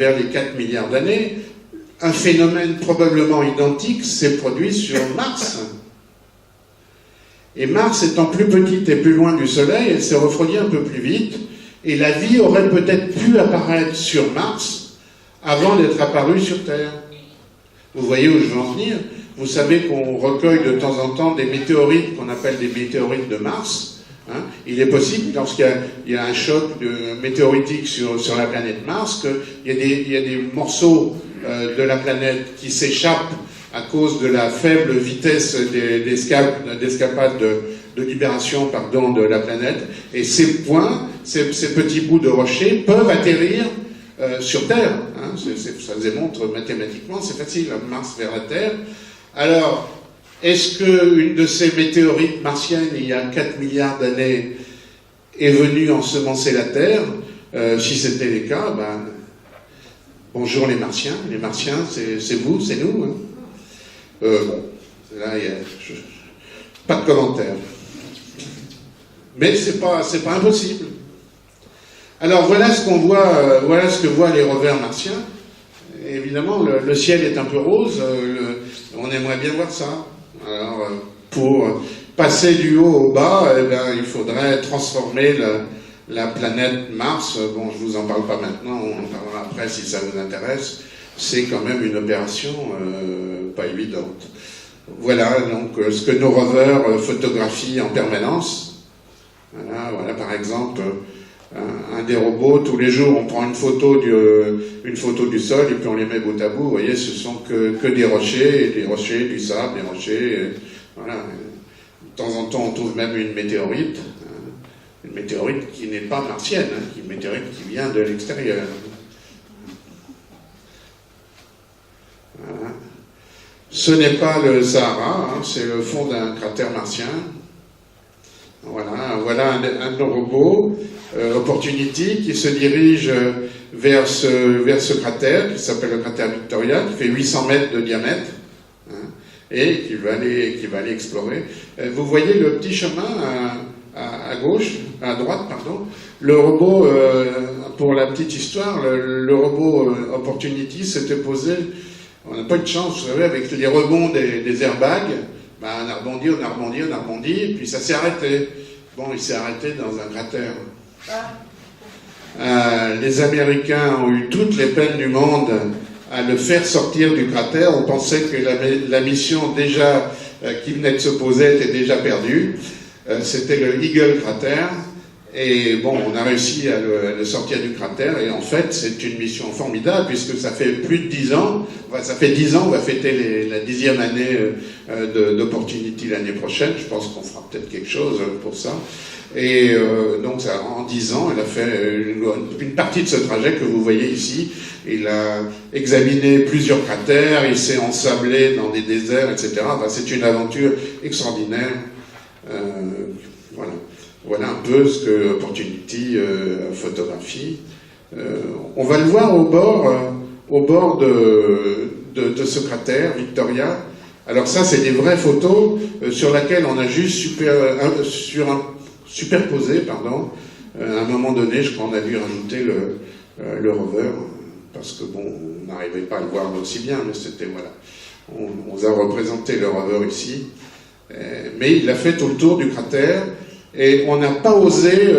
vers les 4 milliards d'années, un phénomène probablement identique s'est produit sur Mars. Et Mars étant plus petite et plus loin du Soleil, elle s'est refroidie un peu plus vite, et la vie aurait peut-être pu apparaître sur Mars avant d'être apparue sur Terre. Vous voyez où je veux en venir? Vous savez qu'on recueille de temps en temps des météorites qu'on appelle des météorites de Mars. Hein. Il est possible, lorsqu'il y a un choc météoritique sur la planète Mars, qu'il y a des morceaux de la planète qui s'échappent à cause de la faible vitesse d'escapade de libération de la planète. Et ces petits bouts de rochers peuvent atterrir sur Terre. Hein. Ça se démontre mathématiquement, c'est facile, Mars vers la Terre. Alors, est-ce qu'une de ces météorites martiennes, il y a 4 milliards d'années, est venue ensemencer la Terre? Si c'était le cas, bonjour les Martiens. Les Martiens, c'est vous, c'est nous. Hein. Bon, là, pas de commentaire. Mais c'est pas impossible. Alors voilà ce qu'on voit, voilà ce que voient les rovers martiens. Et évidemment, le ciel est un peu rose. On aimerait bien voir ça. Alors, pour passer du haut au bas, il faudrait transformer la planète Mars. Bon, je vous en parle pas maintenant, on en parlera après si ça vous intéresse. C'est quand même une opération pas évidente. Voilà donc ce que nos rovers photographient en permanence. Voilà par exemple un des robots. Tous les jours, on prend une photo du sol et puis on les met bout à bout. Vous voyez, ce sont que des rochers, du sable, des rochers. Voilà. De temps en temps, on trouve même une météorite. Une météorite qui n'est pas martienne, une météorite qui vient de l'extérieur. Voilà. Ce n'est pas le Sahara, c'est le fond d'un cratère martien. Voilà un de nos robots, Opportunity, qui se dirige vers ce cratère, qui s'appelle le cratère Victoria, qui fait 800 mètres de diamètre, et qui va aller explorer. Vous voyez le petit chemin à gauche, à droite, pardon. Le robot, pour la petite histoire, le robot Opportunity s'était posé. On n'a pas eu de chance, vous savez, avec les rebonds des airbags, on a rebondi, et puis ça s'est arrêté. Bon, il s'est arrêté dans un cratère. Les Américains ont eu toutes les peines du monde à le faire sortir du cratère. On pensait que la mission déjà qui venait de se poser était déjà perdue. C'était le Eagle cratère. Et bon, on a réussi à le sortir du cratère, et en fait, c'est une mission formidable, puisque ça fait plus de 10 ans, ça fait 10 ans, on va fêter la 10e année d'Opportunity l'année prochaine. Je pense qu'on fera peut-être quelque chose pour ça. Et donc, en 10 ans, elle a fait une partie de ce trajet que vous voyez ici. Il a examiné plusieurs cratères, il s'est ensablé dans des déserts, etc. C'est une aventure extraordinaire. Voilà un peu ce que Opportunity photographie. On va le voir au bord de ce cratère, Victoria. Alors ça, c'est des vraies photos sur lesquelles on a juste superposé, à un moment donné, je crois qu'on a dû rajouter le rover, parce que bon, on n'arrivait pas à le voir aussi bien, mais c'était, voilà. On vous a représenté le rover ici. Mais il a fait tout le tour du cratère. Et on n'a pas osé,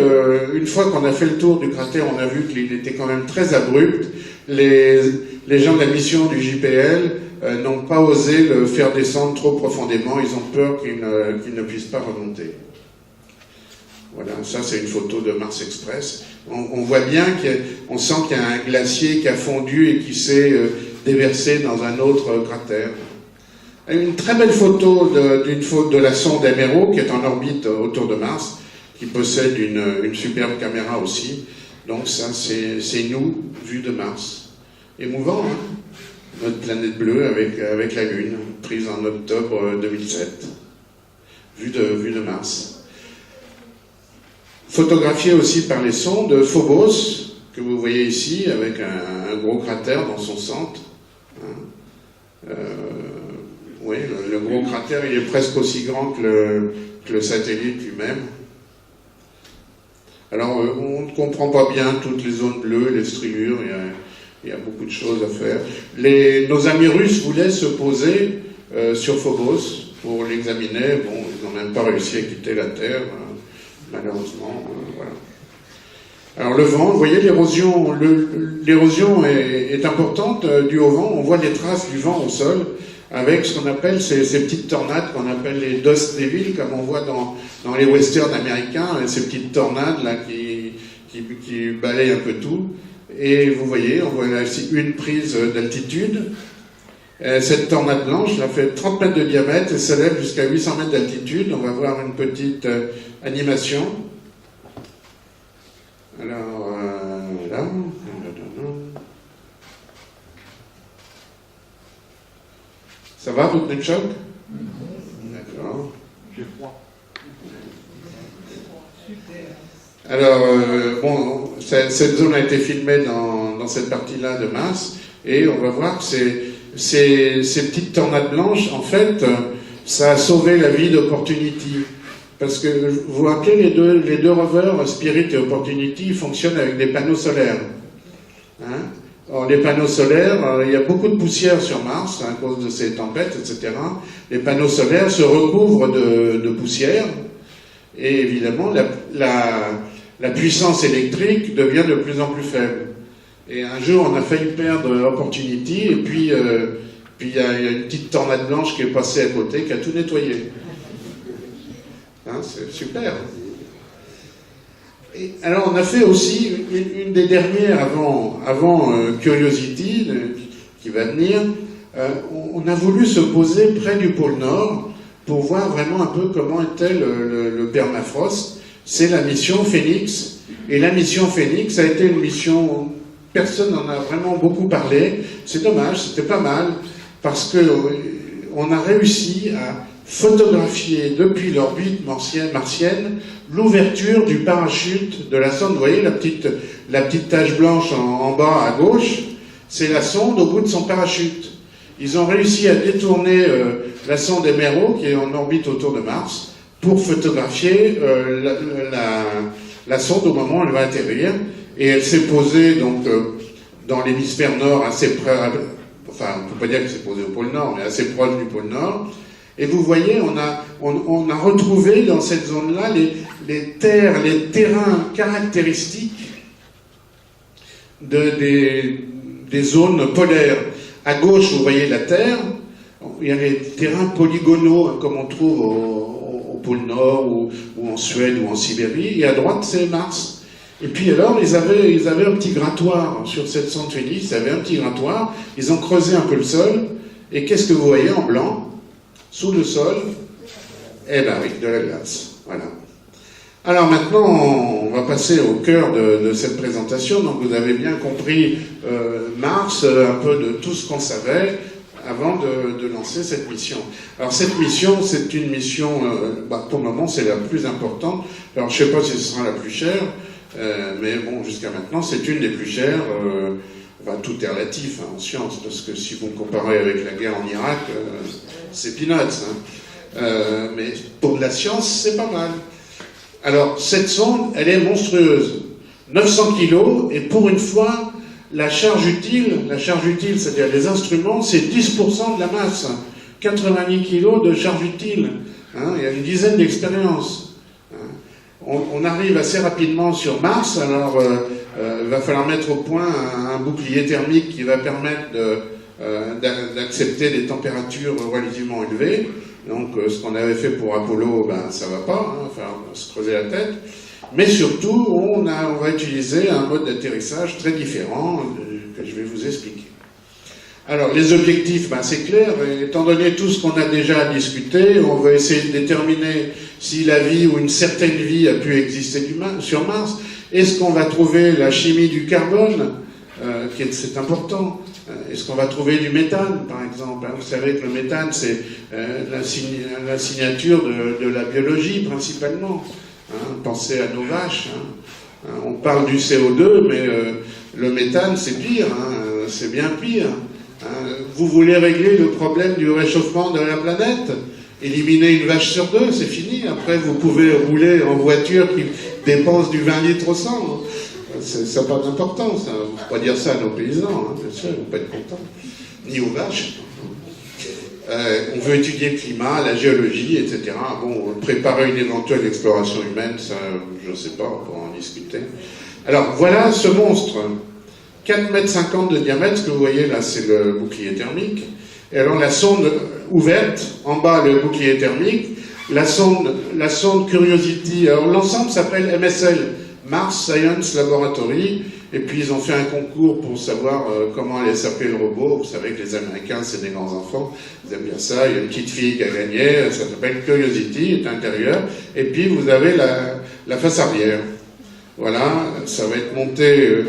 une fois qu'on a fait le tour du cratère, on a vu qu'il était quand même très abrupt. Les gens de la mission du JPL n'ont pas osé le faire descendre trop profondément. Ils ont peur qu'il ne puisse pas remonter. Voilà, ça c'est une photo de Mars Express. On voit bien on sent qu'il y a un glacier qui a fondu et qui s'est déversé dans un autre cratère. Une très belle photo de la sonde MRO qui est en orbite autour de Mars, qui possède une superbe caméra aussi. Donc ça, c'est nous, vus de Mars. Émouvant, hein? Notre planète bleue avec la Lune, prise en octobre 2007. Vue de Mars. Photographiée aussi par les sondes Phobos, que vous voyez ici, avec un gros cratère dans son centre. Oui, le gros cratère, il est presque aussi grand que le satellite lui-même. Alors, on ne comprend pas bien toutes les zones bleues, les striures. Il y a beaucoup de choses à faire. Nos amis russes voulaient se poser sur Phobos pour l'examiner. Bon, ils n'ont même pas réussi à quitter la Terre, malheureusement. Voilà. Alors le vent, vous voyez, l'érosion est importante due au vent. On voit les traces du vent au sol avec ce qu'on appelle ces petites tornades qu'on appelle les Dust Devils, comme on voit dans les westerns américains, ces petites tornades là qui balayent un peu tout. Et vous voyez, on voit là ici une prise d'altitude. Cette tornade blanche, elle fait 30 mètres de diamètre et s'élève jusqu'à 800 mètres d'altitude. On va voir une petite animation. Alors, là. Ça va, vous tenez le choc? D'accord. J'ai froid. Alors, bon, cette zone a été filmée dans cette partie-là de Mars, et on va voir que ces petites tornades blanches, en fait, ça a sauvé la vie d'Opportunity. Parce que, vous vous rappelez, les deux rovers, Spirit et Opportunity, fonctionnent avec des panneaux solaires. Hein? Or, les panneaux solaires, il y a beaucoup de poussière sur Mars, à cause de ces tempêtes, etc. Les panneaux solaires se recouvrent de poussière, et évidemment, la puissance électrique devient de plus en plus faible. Et un jour, on a failli perdre Opportunity, et puis il y a une petite tornade blanche qui est passée à côté, qui a tout nettoyé. Hein, c'est super. Et alors, on a fait aussi une des dernières avant Curiosity, qui va venir. On a voulu se poser près du pôle Nord pour voir vraiment un peu comment était le permafrost. C'est la mission Phoenix. Et la mission Phoenix a été une mission, personne n'en a vraiment beaucoup parlé. C'est dommage, c'était pas mal, parce que on a réussi à photographier depuis l'orbite martienne l'ouverture du parachute de la sonde. Vous voyez la petite tache blanche en bas à gauche, c'est la sonde au bout de son parachute. Ils ont réussi à détourner la sonde MRO qui est en orbite autour de Mars pour photographier la sonde au moment où elle va atterrir, et elle s'est posée donc dans l'hémisphère nord assez près, enfin on ne peut pas dire qu'elle s'est posée au pôle nord, mais assez proche du pôle nord. Et vous voyez, on a retrouvé dans cette zone-là les terrains caractéristiques des zones polaires. À gauche, vous voyez la Terre, il y a les terrains polygonaux, comme on trouve au pôle Nord, ou en Suède, ou en Sibérie, et à droite, c'est Mars. Et puis alors, ils avaient un petit grattoir sur cette sonde Phoenix, ils avaient un petit grattoir, ils ont creusé un peu le sol, et qu'est-ce que vous voyez en blanc? Sous le sol, eh ben oui, de la glace. Voilà. Alors maintenant, on va passer au cœur de cette présentation. Donc vous avez bien compris Mars, un peu de tout ce qu'on savait avant de lancer cette mission. Alors cette mission, c'est une mission, pour le moment, c'est la plus importante. Alors je ne sais pas si ce sera la plus chère, mais bon, jusqu'à maintenant, c'est une des plus chères. Tout est relatif en science, parce que si vous me comparez avec la guerre en Irak, c'est peanuts. Mais pour de la science, c'est pas mal. Alors, cette sonde, elle est monstrueuse. 900 kilos, et pour une fois, la charge utile, c'est-à-dire les instruments, c'est 10% de la masse. 90 kilos de charge utile. Il y a une dizaine d'expériences. On arrive assez rapidement sur Mars, alors il va falloir mettre au point un bouclier thermique qui va permettre d'accepter des températures relativement élevées. Donc ce qu'on avait fait pour Apollo, ça va pas, on va se creuser la tête. Mais surtout, on va utiliser un mode d'atterrissage très différent que je vais vous expliquer. Alors les objectifs, c'est clair, étant donné tout ce qu'on a déjà discuté, on va essayer de déterminer si la vie ou une certaine vie a pu exister sur Mars. Est-ce qu'on va trouver la chimie du carbone, c'est important. Est-ce qu'on va trouver du méthane, par exemple? Vous savez que le méthane, c'est la signature de la biologie, principalement. Pensez à nos vaches. On parle du CO2, mais le méthane, c'est pire. C'est bien pire. Vous voulez régler le problème du réchauffement de la planète? Éliminer une vache sur deux, c'est fini. Après, vous pouvez rouler en voiture qui dépense du 20 litres au 100. ça n'a pas d'importance. Hein. Il ne faut pas dire ça à nos paysans, hein, bien sûr, ils ne vont pas être contents. Ni aux vaches. On veut étudier le climat, la géologie, etc. Bon, préparer une éventuelle exploration humaine, ça, je ne sais pas, on pourra en discuter. Alors, voilà ce monstre. 4,50 m de diamètre, ce que vous voyez là, c'est le bouclier thermique. Et alors, la sonde ouverte, en bas, le bouclier thermique. La sonde Curiosity, alors l'ensemble s'appelle MSL, Mars Science Laboratory, et puis ils ont fait un concours pour savoir comment allait s'appeler le robot. Vous savez que les Américains, c'est des grands enfants, ils aiment bien ça. Il y a une petite fille qui a gagné, ça s'appelle Curiosity, est intérieur, et puis vous avez la face arrière. Voilà, ça va être monté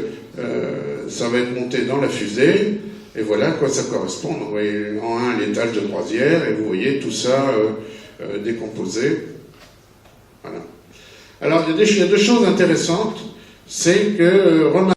dans la fusée, et voilà à quoi ça correspond. Vous voyez en 1 l'étage de croisière, et vous voyez tout ça décomposé. Voilà. Alors, il y a deux choses intéressantes, c'est que, remarquez,